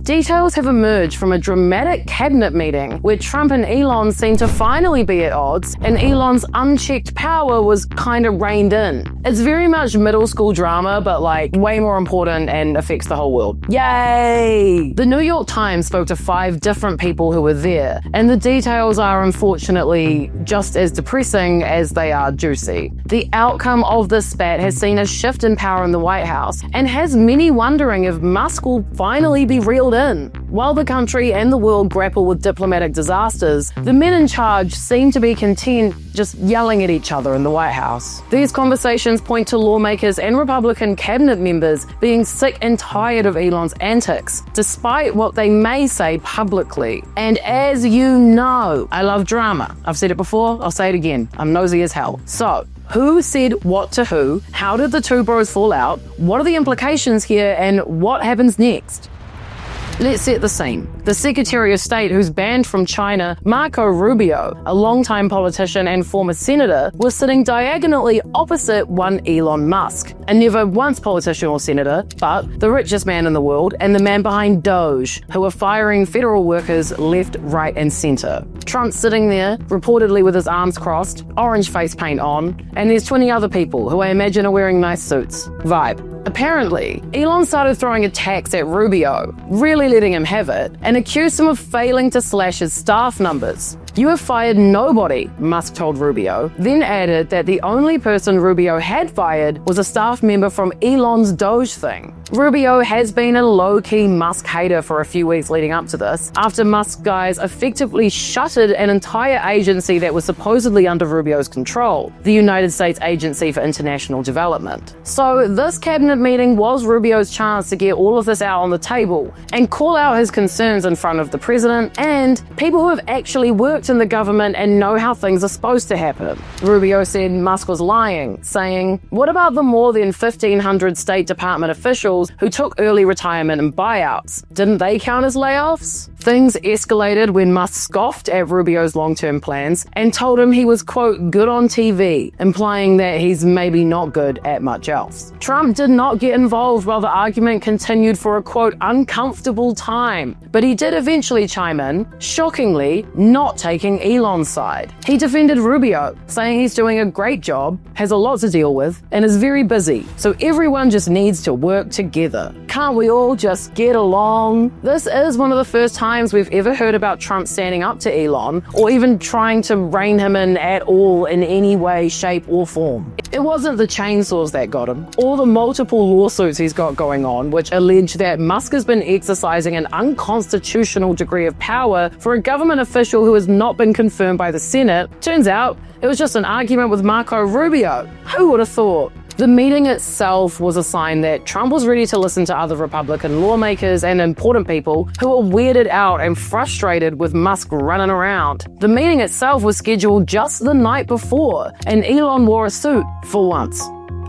Details have emerged from a dramatic cabinet meeting where Trump and Elon seemed to finally be at odds, and Elon's unchecked power was kind of reined in. It's very much middle school drama, but like way more important and affects the whole world. Yay! The New York Times spoke to 5 different people who were there, and the details are unfortunately just as depressing as they are juicy. The outcome of this spat has seen a shift in power in the White House and has many wondering if Musk will finally be reeled in. While the country and the world grapple with diplomatic disasters, the men in charge seem to be content just yelling at each other in the White House. These conversations point to lawmakers and Republican cabinet members being sick and tired of Elon's antics, despite what they may say publicly. And as you know, I love drama. I've said it before, I'll say it again. I'm nosy as hell. So, who said what to who? How did the two bros fall out? What are the implications here, and what happens next? Let's set the scene. The Secretary of State, who's banned from China, Marco Rubio, a longtime politician and former senator, was sitting diagonally opposite one Elon Musk, a never once politician or senator, but the richest man in the world and the man behind Doge, who are firing federal workers left, right, and center. Trump's sitting there, reportedly with his arms crossed, orange face paint on, and there's 20 other people who I imagine are wearing nice suits. Vibe. Apparently, Elon started throwing attacks at Rubio, really letting him have it, and accused him of failing to slash his staff numbers. "You have fired nobody," Musk told Rubio, then added that the only person Rubio had fired was a staff member from Elon's Doge thing. Rubio has been a low-key Musk hater for a few weeks leading up to this, after Musk guys effectively shuttered an entire agency that was supposedly under Rubio's control, the United States Agency for International Development. So this cabinet meeting was Rubio's chance to get all of this out on the table and call out his concerns in front of the president and people who have actually worked in the government and know how things are supposed to happen. Rubio said Musk was lying, saying, "What about the more than 1,500 State Department officials who took early retirement and buyouts? Didn't they count as layoffs?" Things escalated when Musk scoffed at Rubio's long-term plans and told him he was, quote, good on TV, implying that he's maybe not good at much else. Trump did not get involved while the argument continued for a, quote, uncomfortable time, but he did eventually chime in, shockingly not taking Elon's side. He defended Rubio, saying he's doing a great job, has a lot to deal with, and is very busy, so everyone just needs to work together. Can't we all just get along? This is one of the first times we've ever heard about Trump standing up to Elon, or even trying to rein him in at all in any way, shape, or form. It wasn't the chainsaws that got him, or the multiple lawsuits he's got going on, which allege that Musk has been exercising an unconstitutional degree of power for a government official who has not been confirmed by the Senate. Turns out, it was just an argument with Marco Rubio. Who would have thought? The meeting itself was a sign that Trump was ready to listen to other Republican lawmakers and important people who were weirded out and frustrated with Musk running around. The meeting itself was scheduled just the night before, and Elon wore a suit for once.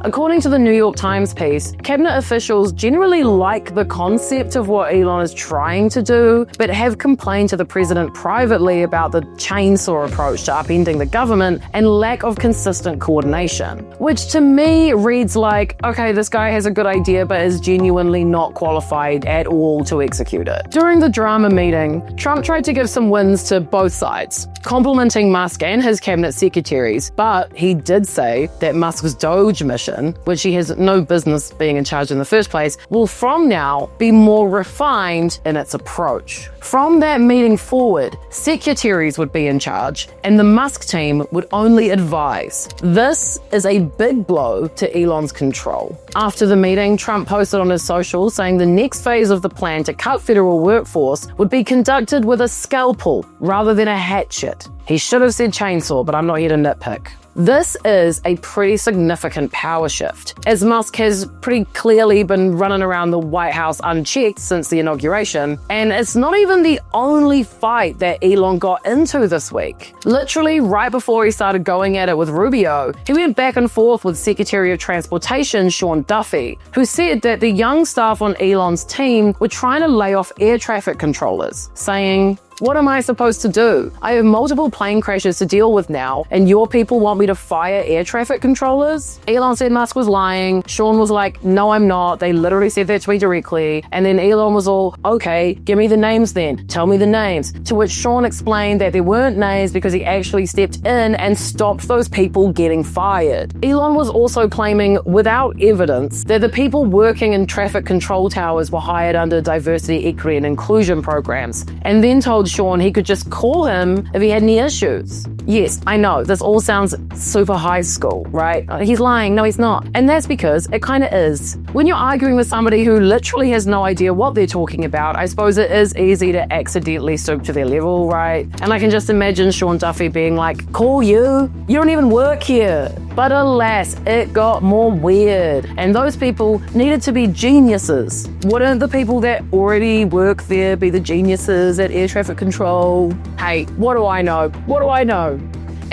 According to the New York Times piece, cabinet officials generally like the concept of what Elon is trying to do, but have complained to the president privately about the chainsaw approach to upending the government and lack of consistent coordination. Which to me reads like, okay, this guy has a good idea but is genuinely not qualified at all to execute it. During the drama meeting, Trump tried to give some wins to both sides, complimenting Musk and his cabinet secretaries, but he did say that Musk's Doge mission, which he has no business being in charge in the first place, will from now be more refined in its approach. From that meeting forward, secretaries would be in charge and the Musk team would only advise. This is a big blow to Elon's control. After the meeting, Trump posted on his social saying the next phase of the plan to cut federal workforce would be conducted with a scalpel rather than a hatchet. He should have said chainsaw, but I'm not here to nitpick. This is a pretty significant power shift, as Musk has pretty clearly been running around the White House unchecked since the inauguration, and it's not even the only fight that Elon got into this week. Literally right before he started going at it with Rubio, he went back and forth with Secretary of Transportation Sean Duffy, who said that the young staff on Elon's team were trying to lay off air traffic controllers, saying, "What am I supposed to do? I have multiple plane crashes to deal with now, and your people want me to fire air traffic controllers? Elon said Musk was lying. Sean was like, no, I'm not. They literally said that to me directly. And then Elon was all, okay, give me the names then. Tell me the names. To which Sean explained that there weren't names because he actually stepped in and stopped those people getting fired. Elon was also claiming, without evidence, that the people working in traffic control towers were hired under diversity, equity, and inclusion programs, and then told Sean he could just call him if he had any issues. Yes, I know, this all sounds super high school, right? He's lying, no he's not. And that's because it kind of is. When you're arguing with somebody who literally has no idea what they're talking about, I suppose it is easy to accidentally stoop to their level, right? And I can just imagine Sean Duffy being like, call you? You don't even work here. But alas, it got more weird. And those people needed to be geniuses. Wouldn't the people that already work there be the geniuses at air traffic control? Hey, what do I know? What do I know?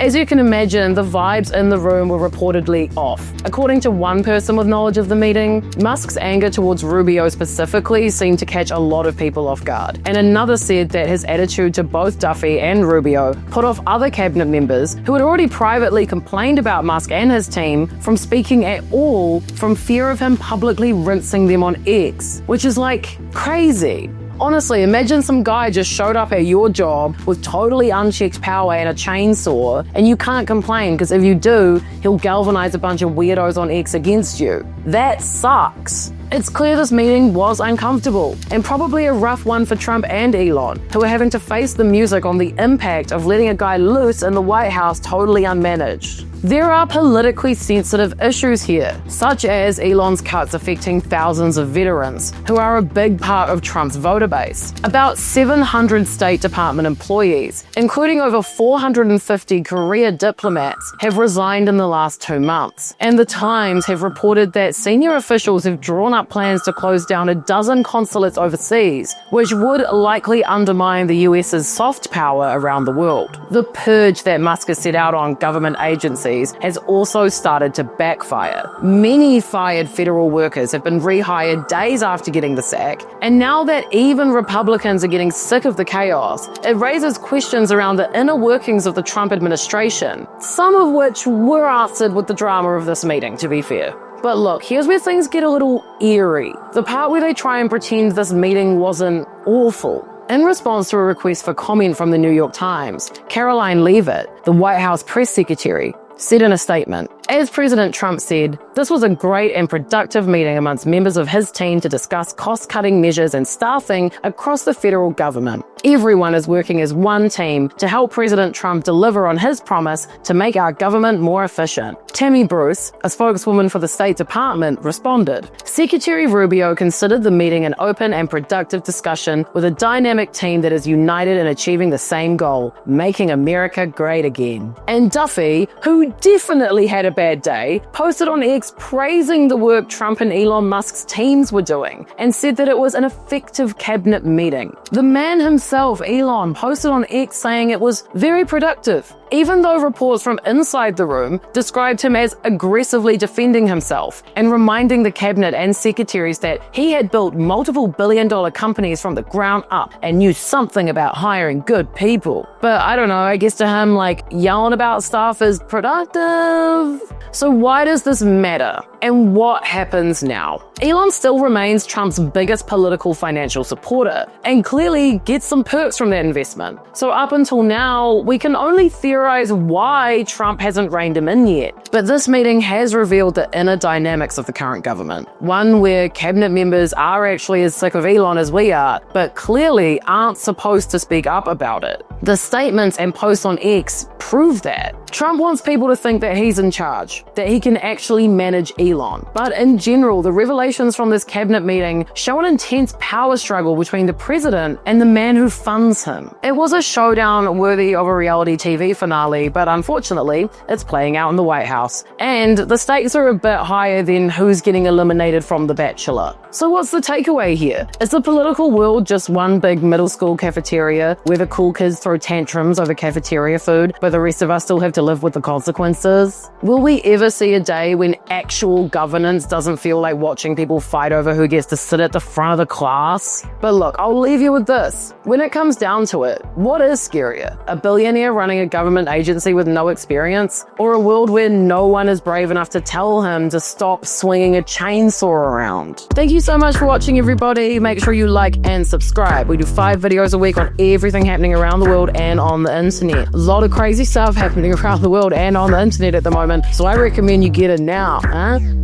As you can imagine, the vibes in the room were reportedly off. According to one person with knowledge of the meeting, Musk's anger towards Rubio specifically seemed to catch a lot of people off guard. And another said that his attitude to both Duffy and Rubio put off other cabinet members who had already privately complained about Musk and his team from speaking at all from fear of him publicly rinsing them on X, which is like crazy. Honestly, imagine some guy just showed up at your job with totally unchecked power and a chainsaw, and you can't complain because if you do, he'll galvanize a bunch of weirdos on X against you. That sucks. It's clear this meeting was uncomfortable, and probably a rough one for Trump and Elon, who are having to face the music on the impact of letting a guy loose in the White House totally unmanaged. There are politically sensitive issues here, such as Elon's cuts affecting thousands of veterans, who are a big part of Trump's voter base. About 700 State Department employees, including over 450 career diplomats, have resigned in the last 2 months. And the Times have reported that senior officials have drawn up plans to close down a dozen consulates overseas, which would likely undermine the US's soft power around the world. The purge that Musk has set out on government agencies has also started to backfire. Many fired federal workers have been rehired days after getting the sack, and now that even Republicans are getting sick of the chaos, it raises questions around the inner workings of the Trump administration, some of which were answered with the drama of this meeting, to be fair. But look, here's where things get a little eerie. The part where they try and pretend this meeting wasn't awful. In response to a request for comment from the New York Times, Caroline Leavitt, the White House press secretary, said in a statement, as President Trump said, this was a great and productive meeting amongst members of his team to discuss cost-cutting measures and staffing across the federal government. Everyone is working as one team to help President Trump deliver on his promise to make our government more efficient. Tammy Bruce, a spokeswoman for the State Department, responded. Secretary Rubio considered the meeting an open and productive discussion with a dynamic team that is united in achieving the same goal, making America great again. And Duffy, who definitely had a bad day, posted on X praising the work Trump and Elon Musk's teams were doing and said that it was an effective cabinet meeting. The man himself, Elon, posted on X saying it was very productive, even though reports from inside the room described him as aggressively defending himself and reminding the cabinet and secretaries that he had built multiple billion-dollar companies from the ground up and knew something about hiring good people. But I don't know, I guess to him, like, yelling about stuff is productive. So why does this matter? And what happens now? Elon still remains Trump's biggest political financial supporter and clearly gets some perks from that investment. So up until now, we can only theorize why Trump hasn't reined him in yet. But this meeting has revealed the inner dynamics of the current government. One where cabinet members are actually as sick of Elon as we are, but clearly aren't supposed to speak up about it. The statements and posts on X prove that. Trump wants people to think that he's in charge, that he can actually manage Elon. But in general, the revelations from this cabinet meeting show an intense power struggle between the president and the man who funds him. It was a showdown worthy of a reality TV finale, but unfortunately, it's playing out in the White House. And the stakes are a bit higher than who's getting eliminated from The Bachelor. So what's the takeaway here? Is the political world just one big middle school cafeteria where the cool kids throw tantrums over cafeteria food, but the rest of us still have to to live with the consequences? Will we ever see a day when actual governance doesn't feel like watching people fight over who gets to sit at the front of the class? But look, I'll leave you with this. When it comes down to it, what is scarier? A billionaire running a government agency with no experience? Or a world where no one is brave enough to tell him to stop swinging a chainsaw around? Thank you so much for watching, everybody. Make sure you like and subscribe. We do 5 videos a week on everything happening around the world and on the internet. A lot of crazy stuff happening around the world and on the internet at the moment, so I recommend you get it now.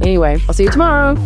Anyway, I'll see you tomorrow.